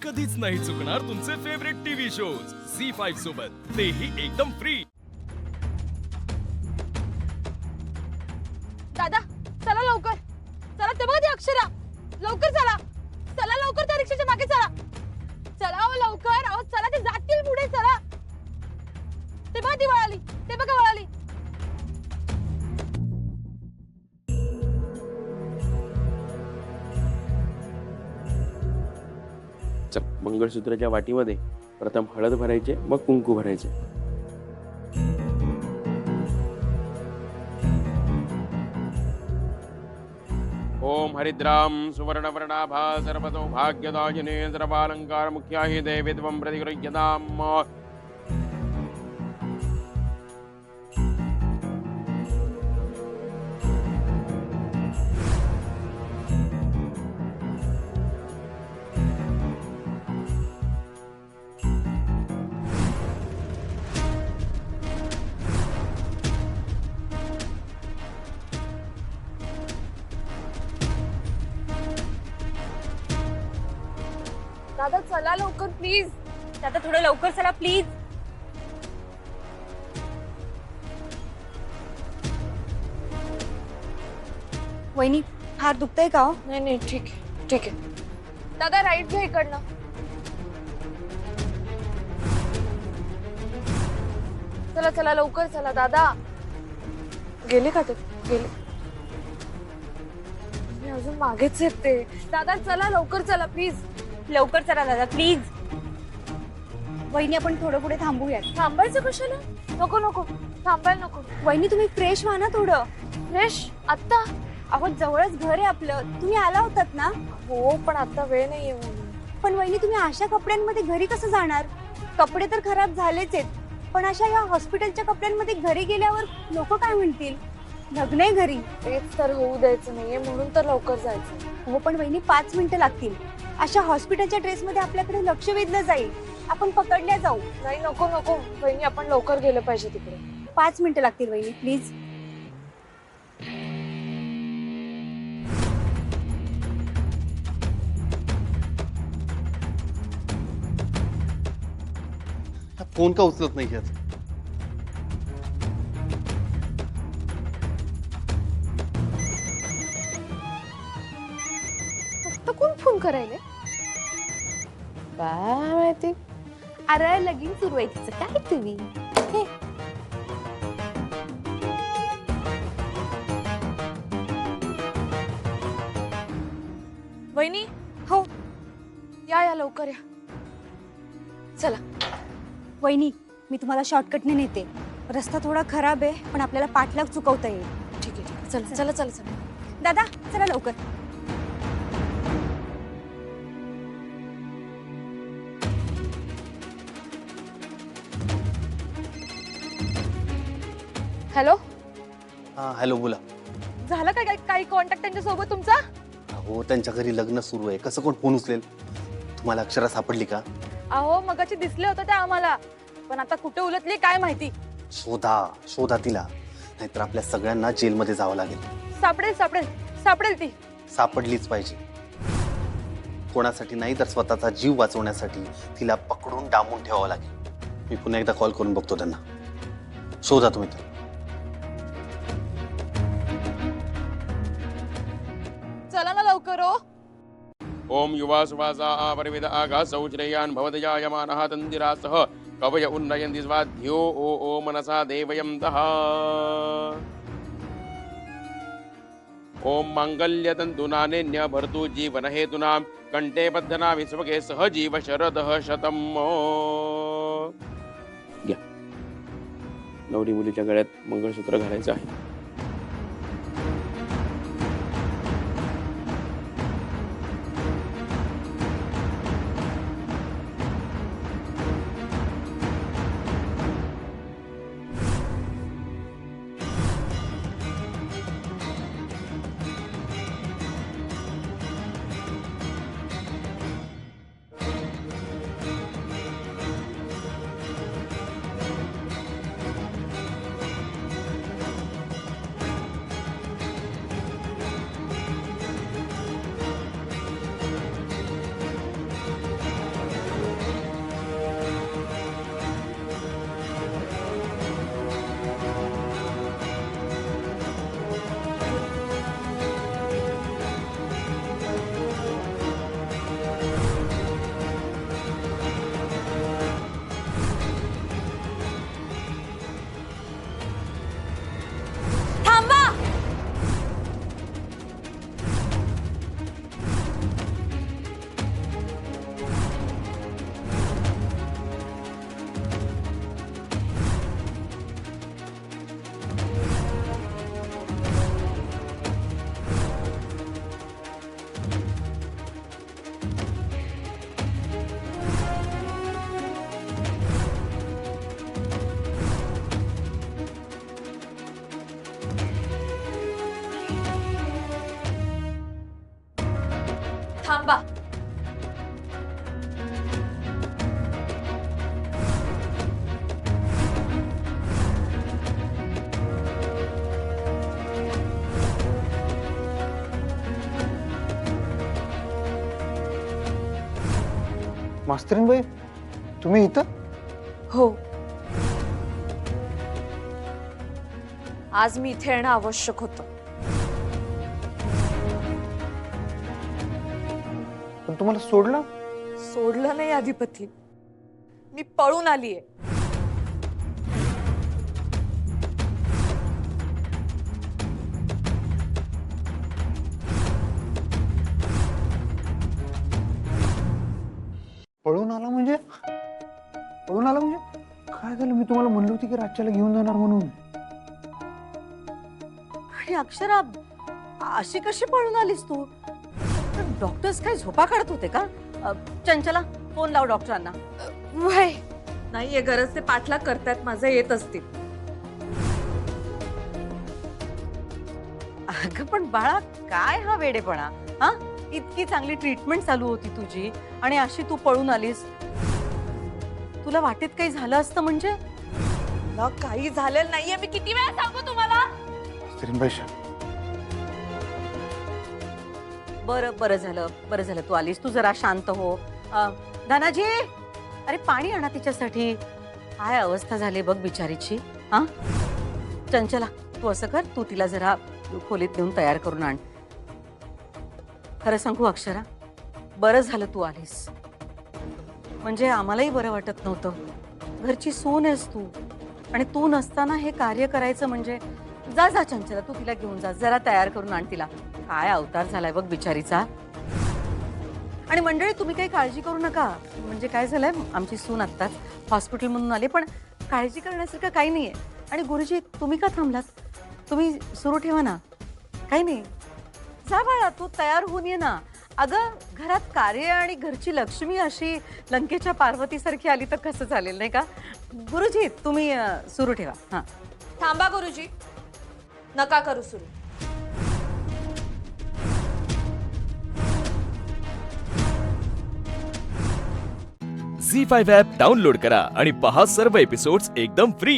कधीच नाही चुकणार तुमचे फेवरेट टीव्ही शोज झी5 सोबत, तेही एकदम फ्री। दादा चला लवकर, चला ते बघा ती अक्षरा, लवकर चला, चला लवकर त्या रिक्षाच्या मागे चला, चला अहो लवकर, अहो चला ते जातील पुढे, चला ते बघा ती वळाली, ते बघा वळाली। मंगळसूत्राच्या वाटीमध्ये प्रथम हळद भरायचे, मग कुंकू भरायचे। ओम हरिद्राम सुवर्णवर्णाभा सर्वतो भाग्यदायिने सर्वालंकार मुख्याहि देवीत्वं प्रतिगृह्यताम्। दादा चला लवकर प्लीज, दादा थोडं लवकर चला प्लीज। वहिनी हात दुखतंय का हो? नाही नाही ठीक आहे, ठीक आहे दादा, राईट घ्या इकडनं। चला चला लवकर चला दादा, गेले का ते? गेले, मी अजून मागेच येते। दादा चला लवकर चला प्लीज, लवकर चला दादा प्लीज। वहिनी आपण थोडं पुढे थांबूयात। थांबायचं कशाला? नको नको थांबायला नको। वहिनी तुम्ही फ्रेश व्हा ना थोडं। फ्रेश आता? अहो जवळच घर आहे आपलं, तुम्ही आला होतात ना? हो पण आता वेळ नाहीये म्हणून। पण वहिनी तुम्ही अशा कपड्यांमध्ये घरी कसं जाणार? कपडे तर खराब झालेच आहेत, पण अशा या हॉस्पिटलच्या कपड्यांमध्ये घरी गेल्यावर लोक काय म्हणतील? लग्न आहे घरी। तेच तर होऊ द्यायचं नाहीये म्हणून तर लवकर जायचं। हो पण वहिनी 5 मिनिटं लागतील, अशा हॉस्पिटलच्या ड्रेसमध्ये आपल्याकडे लक्ष वेधलं जाईल, आपण पकडल्या जाऊ। नाही नको नको वहिनी, आपण लवकर गेलं पाहिजे तिकडे। 5 मिनिटं लागतील वहिनी प्लीज। फोन का उचलत नाही यात? फक्त कोण फोन करायले काय माहिती? अरे लगीन सुरू आहे तिचं, काय तुम्ही हे वहिनी हो या या लवकर या, चला। वहिनी मी तुम्हाला शॉर्टकटने नेते, रस्ता थोडा खराब आहे पण आपल्याला पाठलाग चुकवता येईल। ठीक आहे ठीक आहे, चला चला चला चला। दादा चला लवकर। हॅलो, हा हॅलो बोला। झालं का काही कॉन्टॅक्ट त्यांच्या सोबत तुमचा? हो त्यांच्या घरी लग्न सुरू आहे, कसं कोण फोन उचलेल? तुम्हाला अक्षरा सापडली का? अहो मगाशी दिसले होते त्या आम्हाला, पण आता कुठे उलटली काय माहिती। शोधा शोधा तिला, नाहीतर आपल्या सगळ्यांना जेलमध्ये जावं लागेल। सापडेल सापडेल सापडेल ती। सापडलीच पाहिजे, कोणासाठी नाही तर स्वतःचा जीव वाचवण्यासाठी तिला पकडून डांबून ठेवावं लागेल। मी पुन्हा एकदा कॉल करून बघतो त्यांना, शोधा तुम्ही तर। चला ना लवकर हो। ओम युवा सुवासा अपरिविद आघा सौश्रेयान भवदयायमानः तन्दिरासः कवय उन्नयन्ति स्वाध्यो ओ मनसा देवयन्तः। ओम मांगल्यतन्तुनानेन्य भर्तु जीवनहेतूनां कंठे बद्धनामि स्वके सह जीव शरदः शतम्। घ्या, नवरी मुलीच्या गळ्यात मंगळसूत्र घालायचं आहे। मास्तरीनबाई, तुम्ही इथं? हो, आज मी इथे येणं आवश्यक होतं. पण तुम्हाला सोडलं? सोडलं नाही अधिपती, मी पळून आलीये. पळून आला म्हणजे? पळून आला म्हणजे काय झालं? मी तुम्हाला म्हणलं होती की रातच्याला घेऊन जाणार म्हणून. आणि अक्षरा, अशी कशी पळून आलीस तू? डॉक्टर्स काय झोपा काढत होते का? चंचला, फोन लाव डॉक्टरांना. वय नाहीये गरज, ते पाठलाग करतायत माझं, येत असतील. अगं पण बाळा, काय हा वेडेपणा? हा, इतकी चांगली ट्रीटमेंट चालू होती तुझी आणि अशी तू पळून आलीस. तुला वाटेत काही झालं असतं म्हणजे? मला काही झालेलं नाहीये, मी किती वेळा सांगू तुम्हाला? मास्तरीनबाई, बरं झालं तू आलीस. तू जरा शांत हो. धनाजी, अरे पाणी आणा तिच्यासाठी. काय अवस्था झाली बघ बिचारीची. हा, चंचला, तू असं कर, तू तिला जरा खोलीत नेऊन तयार करून आण. खरं सांगू अक्षरा, बरं झालं तू आलीस. म्हणजे आम्हालाही बरं वाटत नव्हतं. घरची सून आहेस तू, आणि तू नसताना हे कार्य करायचं म्हणजे. जा जा चंचला, तू तिला घेऊन जा, जरा तयार करून आण तिला. काय अवतार झालाय बघ बिचारीचा. आणि मंडळी, तुम्ही काही काळजी करू नका. म्हणजे काय झालंय, आमची सून आत्ताच हॉस्पिटलमधून आली, पण काळजी करण्यासारखं काही नाहीये. आणि गुरुजी, तुम्ही का थांबलात? तुम्ही सुरू ठेवा ना, काही नाही. जा बाळा, तू तयार होऊन ये ना. अगं, घरात कार्य आणि घरची लक्ष्मी अशी लंकेच्या पार्वतीसारखी आली तर कसं चालेल, नाही का? गुरुजी, तुम्ही सुरू ठेवा. हां, थांबा गुरुजी, नका करू सुरू. झी 5 ॲप डाउनलोड करा आणि पहा सर्व एपिसोड्स एकदम फ्री.